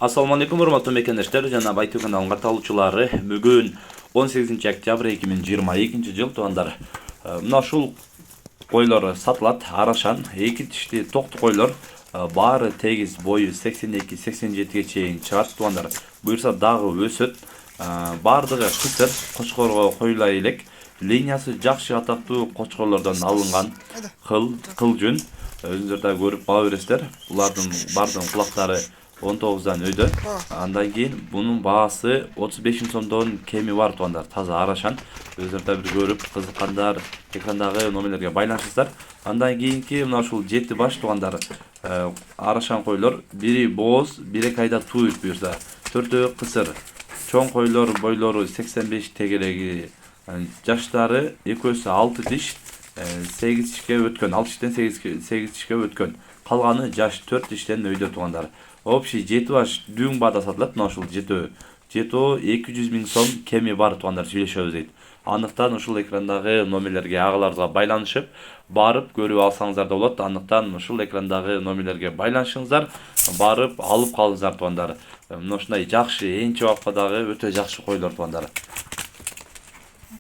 Assalamu alaikum урматтуу мекендештер жана Байтөк каналынын катталуучулары. Бүгүн 18 октябрь 2022 жыл туугандар. Мына ушул койлор сатылат, арашан, эки тиштүү токту койлор. Баары тегиз, бою 82-87ге чейин чыгат туугандар. Буюрса дагы өсөт. Бардыгы кысыр, кочкорго коюла элек. Линиясы жакшы атактуу кочкорлордон алынган кылжүн. Өзүңүздөр да көрүп бала бересиздер. Булардын бардын кулактары 19дан өйдө. Андан кийин бунун баасы 35 миң сомдон кеми бар туугандар. Таза арашан. Өзүңүздөр да бир көрүп кызыккандар экрандагы номерлерге байланышыңыздар. Андан кийинки мына ушул 7 баш туугандар. Арашан койлор, бири бооз, 1-2 айда тууйт буюрса. 4-өө кысыр. Чоң койлор бойлору 85 тегереги. Жаштары экөөсү 6 тиш, 8 тишке өткөн, 6 тиштен 8 тишке өткөн. Калганы жаш 4 тиштен өйдө туугандар. Общий 7 баш дүүң баада сатылат, мына ушул 7 200 миң сом кеми бар туугандар, сүйлөшөбүз дейт. Андыктан ушул экрандагы номерлерге агаларга байланышып, барып көрүп алсаңыздар да болот. Андыктан ушул экрандагы номерлерге байланышыңыздар, барып алып калыңыздар туугандар. Мына ушундай жакшы, эң чабакка дагы өтө жакшы койлор туугандар.